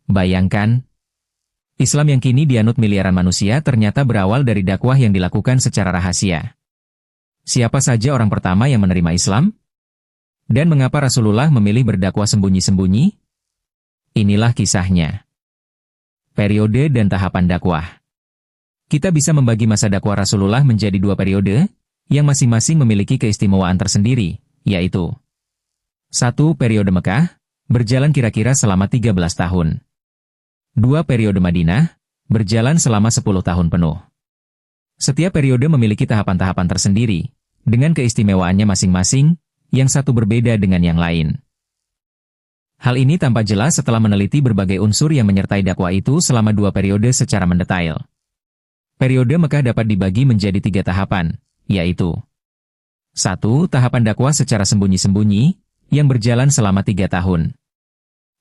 Bayangkan, Islam yang kini dianut miliaran manusia ternyata berawal dari dakwah yang dilakukan secara rahasia. Siapa saja orang pertama yang menerima Islam? Dan mengapa Rasulullah memilih berdakwah sembunyi-sembunyi? Inilah kisahnya. Periode dan tahapan dakwah. Kita bisa membagi masa dakwah Rasulullah menjadi dua periode, yang masing-masing memiliki keistimewaan tersendiri, yaitu 1. Periode Mekah, berjalan kira-kira selama 13 tahun. 2. Periode Madinah, berjalan selama 10 tahun penuh. Setiap periode memiliki tahapan-tahapan tersendiri, dengan keistimewaannya masing-masing, yang satu berbeda dengan yang lain. Hal ini tampak jelas setelah meneliti berbagai unsur yang menyertai dakwah itu selama 2 periode secara mendetail. Periode Mekah dapat dibagi menjadi 3 tahapan, yaitu 1. Tahapan dakwah secara sembunyi-sembunyi, yang berjalan selama 3 tahun.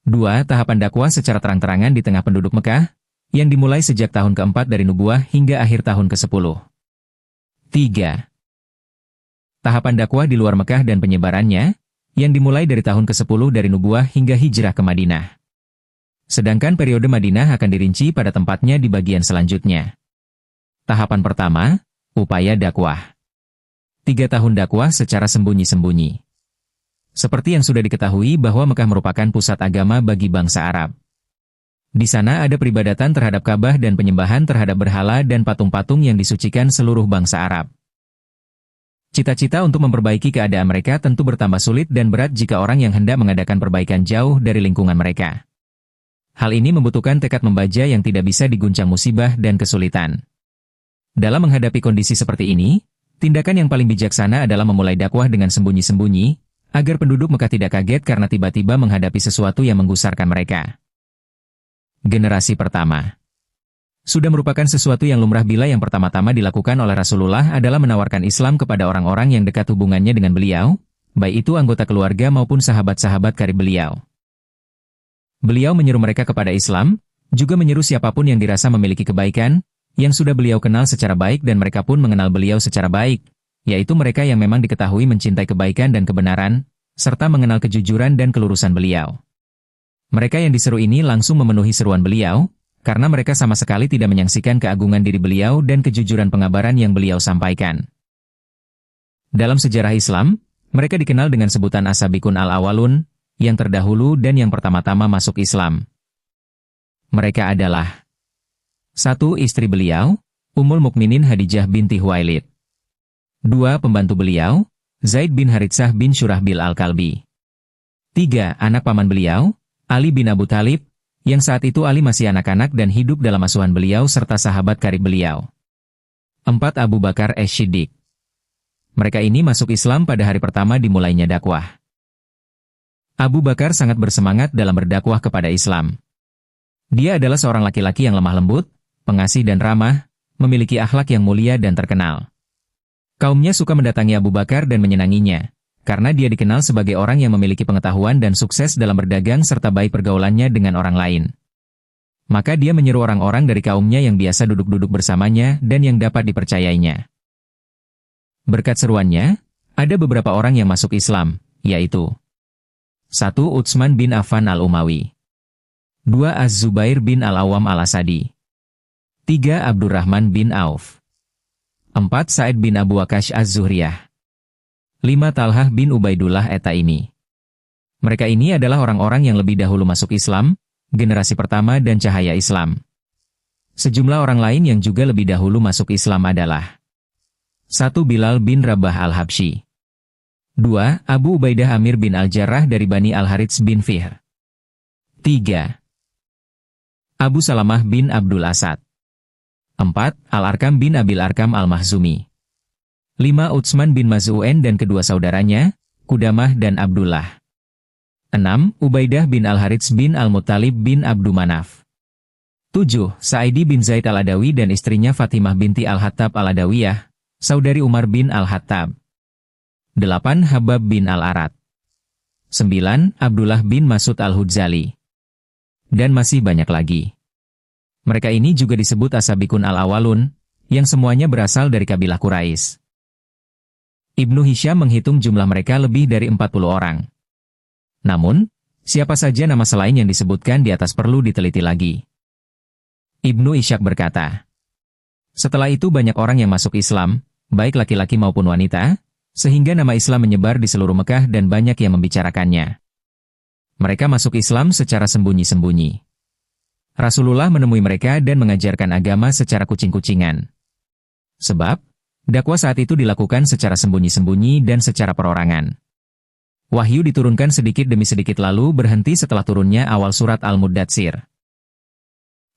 2. Tahapan dakwah secara terang-terangan di tengah penduduk Mekah, yang dimulai sejak tahun keempat dari nubuah hingga akhir tahun ke-10. 3. Tahapan dakwah di luar Mekah dan penyebarannya, yang dimulai dari tahun ke-10 dari nubuah hingga hijrah ke Madinah. Sedangkan periode Madinah akan dirinci pada tempatnya di bagian selanjutnya. Tahapan pertama, upaya dakwah. 3 tahun dakwah secara sembunyi-sembunyi. Seperti yang sudah diketahui bahwa Mekah merupakan pusat agama bagi bangsa Arab. Di sana ada peribadatan terhadap Ka'bah dan penyembahan terhadap berhala dan patung-patung yang disucikan seluruh bangsa Arab. Cita-cita untuk memperbaiki keadaan mereka tentu bertambah sulit dan berat jika orang yang hendak mengadakan perbaikan jauh dari lingkungan mereka. Hal ini membutuhkan tekad membaja yang tidak bisa diguncang musibah dan kesulitan. Dalam menghadapi kondisi seperti ini, tindakan yang paling bijaksana adalah memulai dakwah dengan sembunyi-sembunyi, agar penduduk Mekah tidak kaget karena tiba-tiba menghadapi sesuatu yang menggusarkan mereka. Generasi pertama. Sudah merupakan sesuatu yang lumrah bila yang pertama-tama dilakukan oleh Rasulullah adalah menawarkan Islam kepada orang-orang yang dekat hubungannya dengan beliau, baik itu anggota keluarga maupun sahabat-sahabat karib beliau. Beliau menyuruh mereka kepada Islam, juga menyeru siapapun yang dirasa memiliki kebaikan, yang sudah beliau kenal secara baik dan mereka pun mengenal beliau secara baik, yaitu mereka yang memang diketahui mencintai kebaikan dan kebenaran, serta mengenal kejujuran dan kelurusan beliau. Mereka yang diseru ini langsung memenuhi seruan beliau, karena mereka sama sekali tidak menyaksikan keagungan diri beliau dan kejujuran pengabaran yang beliau sampaikan. Dalam sejarah Islam, mereka dikenal dengan sebutan As-Sabiqun Al-Awwalun, yang terdahulu dan yang pertama-tama masuk Islam. Mereka adalah 1. Istri beliau, Ummul Mukminin Khadijah binti Khuwailid. 2. Pembantu beliau, Zaid bin Haritsah bin Syurahbil Al-Kalbi. 3. Anak paman beliau, Ali bin Abu Thalib, yang saat itu Ali masih anak-anak dan hidup dalam asuhan beliau serta sahabat karib beliau. 4. Abu Bakar As-Siddiq. Mereka ini masuk Islam pada hari pertama dimulainya dakwah. Abu Bakar sangat bersemangat dalam berdakwah kepada Islam. Dia adalah seorang laki-laki yang lemah lembut, pengasih dan ramah, memiliki akhlak yang mulia dan terkenal. Kaumnya suka mendatangi Abu Bakar dan menyenanginya, karena dia dikenal sebagai orang yang memiliki pengetahuan dan sukses dalam berdagang serta baik pergaulannya dengan orang lain. Maka dia menyuruh orang-orang dari kaumnya yang biasa duduk-duduk bersamanya dan yang dapat dipercayainya. Berkat seruannya, ada beberapa orang yang masuk Islam, yaitu 1. Utsman bin Affan Al-Umawi. 2. Az-Zubair bin Al-Awwam Al-Asadi. 3. Abdurrahman bin Auf. 4. Sa'id bin Abu Waqqas Az-Zuhriyah. 5. Talhah bin Ubaidullah At-Taimi. Mereka ini adalah orang-orang yang lebih dahulu masuk Islam, generasi pertama dan cahaya Islam. Sejumlah orang lain yang juga lebih dahulu masuk Islam adalah 1. Bilal bin Rabah Al-Habsyi. 2. Abu Ubaidah Amir bin Al-Jarrah dari Bani Al-Harits bin Fihr. 3. Abu Salamah bin Abdul Asad. 4. Al-Arkam bin Abil Arkam Al-Mahzumi. 5. Utsman bin Maz'un dan kedua saudaranya, Qudamah dan Abdullah. 6. Ubaidah bin Al-Harits bin Al-Muttalib bin Abdu Manaf. 7. Sa'idi bin Zaid Al-Adawi dan istrinya Fatimah binti Al-Hattab Al-Adawiyah, saudari Umar bin Al-Hattab. 8. Habab bin Al-Arad. 9. Abdullah bin Mas'ud Al-Hudzali. Dan masih banyak lagi. Mereka ini juga disebut As-Sabiqun Al-Awwalun, yang semuanya berasal dari kabilah Quraisy. Ibnu Hisham menghitung jumlah mereka lebih dari 40 orang. Namun, Siapa saja nama selain yang disebutkan di atas perlu diteliti lagi. Ibnu Ishaq berkata, setelah itu banyak orang yang masuk Islam, baik laki-laki maupun wanita, sehingga nama Islam menyebar di seluruh Mekah dan banyak yang membicarakannya. Mereka masuk Islam secara sembunyi-sembunyi. Rasulullah menemui mereka dan mengajarkan agama secara kucing-kucingan. Sebab, dakwah saat itu dilakukan secara sembunyi-sembunyi dan secara perorangan. Wahyu diturunkan sedikit demi sedikit lalu berhenti setelah turunnya awal surat Al-Muddatsir.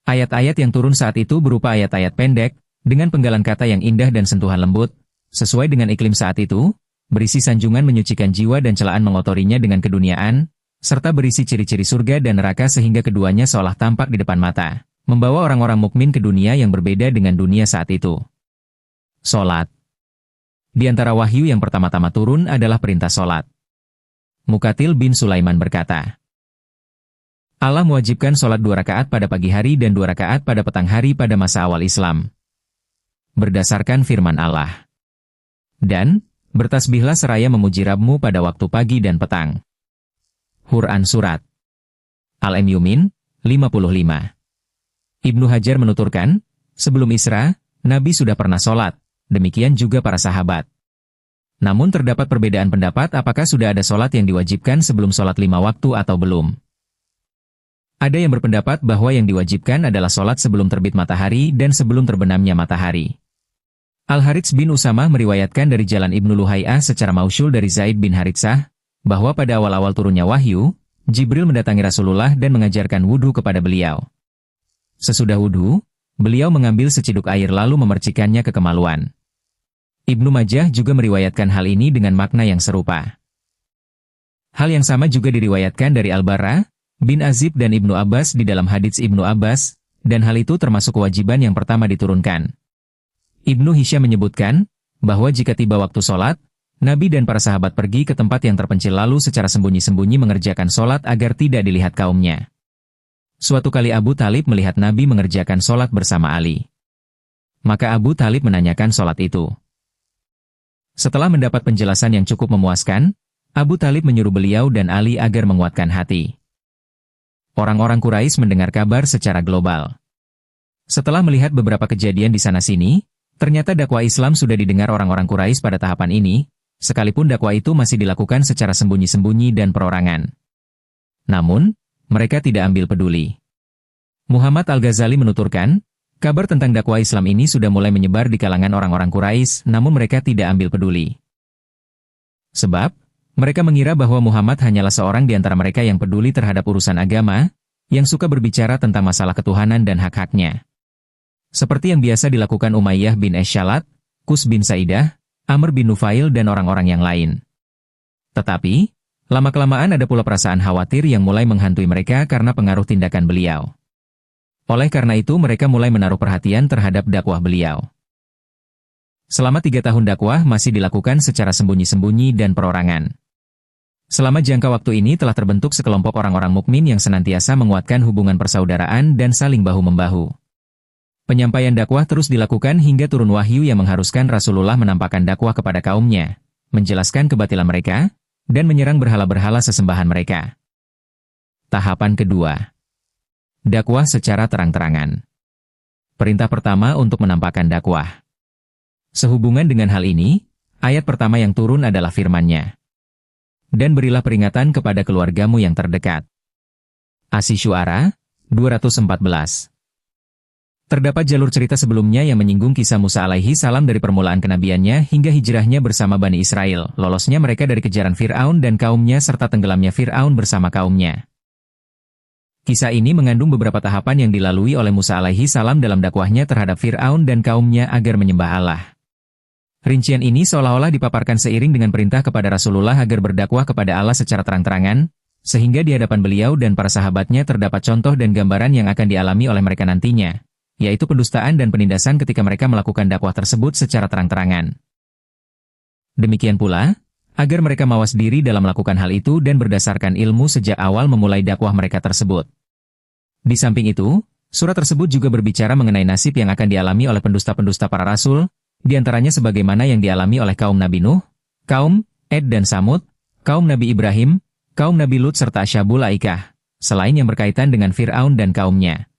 Ayat-ayat yang turun saat itu berupa ayat-ayat pendek, dengan penggalan kata yang indah dan sentuhan lembut, sesuai dengan iklim saat itu, berisi sanjungan menyucikan jiwa dan celaan mengotorinya dengan keduniaan, serta berisi ciri-ciri surga dan neraka sehingga keduanya seolah tampak di depan mata, membawa orang-orang mukmin ke dunia yang berbeda dengan dunia saat itu. Salat. Di antara wahyu yang pertama-tama turun adalah perintah salat. Muqatil bin Sulaiman berkata, Allah mewajibkan sholat 2 rakaat pada pagi hari dan 2 rakaat pada petang hari pada masa awal Islam. Berdasarkan firman Allah. Dan, bertasbihlah seraya memuji Rabbmu pada waktu pagi dan petang. Quran Surat Al-Mu'min, 55. Ibnu Hajar menuturkan, sebelum Isra, Nabi sudah pernah sholat, demikian juga para sahabat. Namun terdapat perbedaan pendapat apakah sudah ada sholat yang diwajibkan sebelum sholat 5 waktu atau belum. Ada yang berpendapat bahwa yang diwajibkan adalah sholat sebelum terbit matahari dan sebelum terbenamnya matahari. Al-Harits bin Usamah meriwayatkan dari jalan Ibnu Luhai'ah secara mausyul dari Zaid bin Haritsah, bahwa pada awal-awal turunnya wahyu, Jibril mendatangi Rasulullah dan mengajarkan wudhu kepada beliau. Sesudah wudhu, beliau mengambil seciduk air lalu memercikannya ke kemaluan. Ibnu Majah juga meriwayatkan hal ini dengan makna yang serupa. Hal yang sama juga diriwayatkan dari Al-Bara bin Azib dan Ibnu Abbas di dalam hadits Ibnu Abbas, dan hal itu termasuk kewajiban yang pertama diturunkan. Ibnu Hisham menyebutkan, bahwa jika tiba waktu sholat, Nabi dan para sahabat pergi ke tempat yang terpencil lalu secara sembunyi-sembunyi mengerjakan sholat agar tidak dilihat kaumnya. Suatu kali Abu Talib melihat Nabi mengerjakan sholat bersama Ali. Maka Abu Talib menanyakan sholat itu. Setelah mendapat penjelasan yang cukup memuaskan, Abu Talib menyuruh beliau dan Ali agar menguatkan hati. Orang-orang Quraisy mendengar kabar secara global. Setelah melihat beberapa kejadian di sana-sini, ternyata dakwah Islam sudah didengar orang-orang Quraisy pada tahapan ini, sekalipun dakwah itu masih dilakukan secara sembunyi-sembunyi dan perorangan. Namun, mereka tidak ambil peduli. Muhammad Al-Ghazali menuturkan, kabar tentang dakwah Islam ini sudah mulai menyebar di kalangan orang-orang Quraisy, namun mereka tidak ambil peduli. Sebab, mereka mengira bahwa Muhammad hanyalah seorang di antara mereka yang peduli terhadap urusan agama, yang suka berbicara tentang masalah ketuhanan dan hak-haknya. Seperti yang biasa dilakukan Umayyah bin Esyalat, Qus bin Saidah, Amr bin Nufail dan orang-orang yang lain. Tetapi, lama-kelamaan ada pula perasaan khawatir yang mulai menghantui mereka karena pengaruh tindakan beliau. Oleh karena itu mereka mulai menaruh perhatian terhadap dakwah beliau. Selama 3 tahun dakwah masih dilakukan secara sembunyi-sembunyi dan perorangan. Selama jangka waktu ini telah terbentuk sekelompok orang-orang mukmin yang senantiasa menguatkan hubungan persaudaraan dan saling bahu-membahu. Penyampaian dakwah terus dilakukan hingga turun wahyu yang mengharuskan Rasulullah menampakkan dakwah kepada kaumnya, menjelaskan kebatilan mereka, dan menyerang berhala-berhala sesembahan mereka. Tahapan kedua. Dakwah secara terang-terangan. Perintah pertama untuk menampakkan dakwah. Sehubungan dengan hal ini, ayat pertama yang turun adalah firman-Nya. Dan berilah peringatan kepada keluargamu yang terdekat. Asy-Syu'ara 214. Terdapat jalur cerita sebelumnya yang menyinggung kisah Musa alaihi salam dari permulaan kenabiannya hingga hijrahnya bersama Bani Israel, lolosnya mereka dari kejaran Fir'aun dan kaumnya serta tenggelamnya Fir'aun bersama kaumnya. Kisah ini mengandung beberapa tahapan yang dilalui oleh Musa alaihi salam dalam dakwahnya terhadap Fir'aun dan kaumnya agar menyembah Allah. Rincian ini seolah-olah dipaparkan seiring dengan perintah kepada Rasulullah agar berdakwah kepada Allah secara terang-terangan, sehingga di hadapan beliau dan para sahabatnya terdapat contoh dan gambaran yang akan dialami oleh mereka nantinya, yaitu pendustaan dan penindasan ketika mereka melakukan dakwah tersebut secara terang-terangan. Demikian pula, agar mereka mawas diri dalam melakukan hal itu dan berdasarkan ilmu sejak awal memulai dakwah mereka tersebut. Di samping itu, surat tersebut juga berbicara mengenai nasib yang akan dialami oleh pendusta-pendusta para rasul, di antaranya sebagaimana yang dialami oleh kaum Nabi Nuh, kaum Ad dan Samud, kaum Nabi Ibrahim, kaum Nabi Lut serta Asyabul Aikah, selain yang berkaitan dengan Fir'aun dan kaumnya.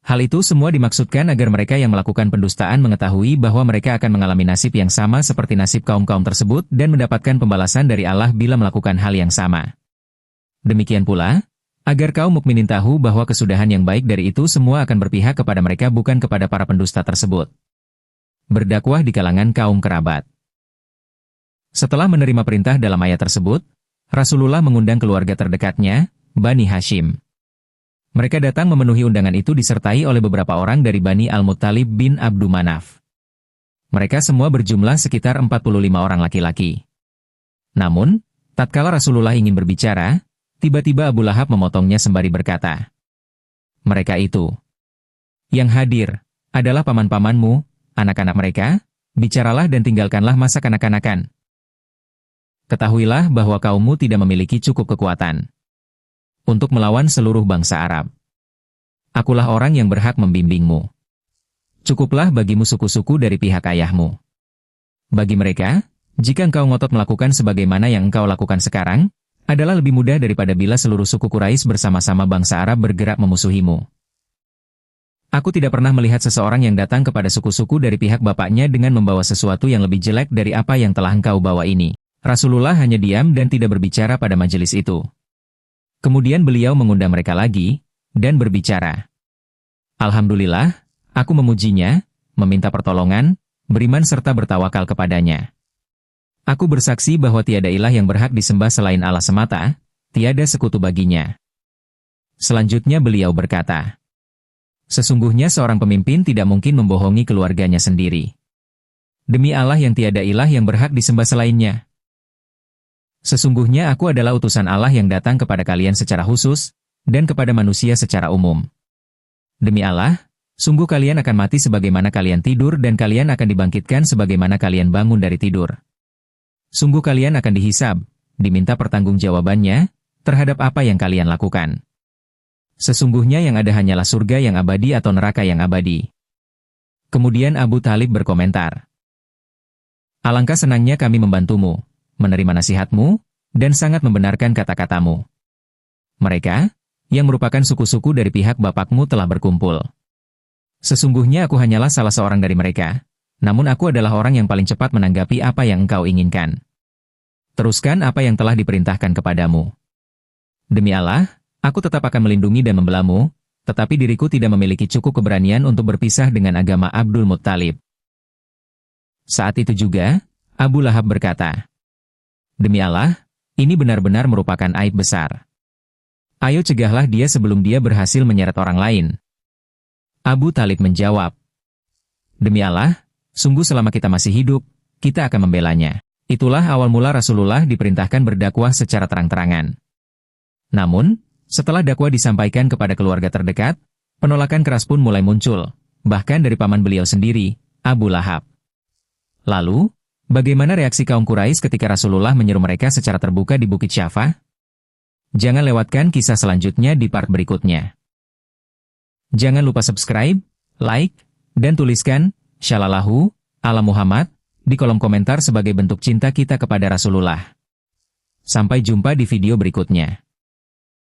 Hal itu semua dimaksudkan agar mereka yang melakukan pendustaan mengetahui bahwa mereka akan mengalami nasib yang sama seperti nasib kaum-kaum tersebut dan mendapatkan pembalasan dari Allah bila melakukan hal yang sama. Demikian pula, agar kaum mukminin tahu bahwa kesudahan yang baik dari itu semua akan berpihak kepada mereka bukan kepada para pendusta tersebut. Berdakwah di kalangan kaum kerabat. Setelah menerima perintah dalam ayat tersebut, Rasulullah mengundang keluarga terdekatnya, Bani Hashim. Mereka datang memenuhi undangan itu disertai oleh beberapa orang dari Bani Al-Muttalib bin Abdu Manaf. Mereka semua berjumlah sekitar 45 orang laki-laki. Namun, tatkala Rasulullah ingin berbicara, tiba-tiba Abu Lahab memotongnya sembari berkata, "Mereka itu yang hadir adalah paman-pamanmu, anak-anak mereka, bicaralah dan tinggalkanlah masa kanak-kanakan. Ketahuilah bahwa kaummu tidak memiliki cukup kekuatan untuk melawan seluruh bangsa Arab. Akulah orang yang berhak membimbingmu. Cukuplah bagimu suku-suku dari pihak ayahmu. Bagi mereka, jika engkau ngotot melakukan sebagaimana yang engkau lakukan sekarang, adalah lebih mudah daripada bila seluruh suku Quraisy bersama-sama bangsa Arab bergerak memusuhimu. Aku tidak pernah melihat seseorang yang datang kepada suku-suku dari pihak bapaknya dengan membawa sesuatu yang lebih jelek dari apa yang telah engkau bawa ini." Rasulullah hanya diam dan tidak berbicara pada majelis itu. Kemudian beliau mengundang mereka lagi, dan berbicara. "Alhamdulillah, aku memujinya, meminta pertolongan, beriman serta bertawakal kepadanya. Aku bersaksi bahwa tiada ilah yang berhak disembah selain Allah semata, tiada sekutu baginya." Selanjutnya beliau berkata, "Sesungguhnya seorang pemimpin tidak mungkin membohongi keluarganya sendiri. Demi Allah yang tiada ilah yang berhak disembah selainnya. Sesungguhnya aku adalah utusan Allah yang datang kepada kalian secara khusus, dan kepada manusia secara umum. Demi Allah, sungguh kalian akan mati sebagaimana kalian tidur dan kalian akan dibangkitkan sebagaimana kalian bangun dari tidur. Sungguh kalian akan dihisab, diminta pertanggungjawabannya, terhadap apa yang kalian lakukan. Sesungguhnya yang ada hanyalah surga yang abadi atau neraka yang abadi." Kemudian Abu Talib berkomentar, "Alangkah senangnya kami membantumu, menerima nasihatmu, dan sangat membenarkan kata-katamu. Mereka, yang merupakan suku-suku dari pihak bapakmu telah berkumpul. Sesungguhnya aku hanyalah salah seorang dari mereka, namun aku adalah orang yang paling cepat menanggapi apa yang engkau inginkan. Teruskan apa yang telah diperintahkan kepadamu. Demi Allah, aku tetap akan melindungi dan membelamu, tetapi diriku tidak memiliki cukup keberanian untuk berpisah dengan agama Abdul Muttalib." Saat itu juga, Abu Lahab berkata, "Demi Allah, ini benar-benar merupakan aib besar. Ayo cegahlah dia sebelum dia berhasil menyeret orang lain." Abu Talib menjawab, "Demi Allah, sungguh selama kita masih hidup, kita akan membelanya." Itulah awal mula Rasulullah diperintahkan berdakwah secara terang-terangan. Namun, setelah dakwah disampaikan kepada keluarga terdekat, penolakan keras pun mulai muncul, bahkan dari paman beliau sendiri, Abu Lahab. Lalu, bagaimana reaksi kaum Quraisy ketika Rasulullah menyeru mereka secara terbuka di Bukit Syafa? Jangan lewatkan kisah selanjutnya di part berikutnya. Jangan lupa subscribe, like, dan tuliskan, Shallallahu ala Muhammad, di kolom komentar sebagai bentuk cinta kita kepada Rasulullah. Sampai jumpa di video berikutnya.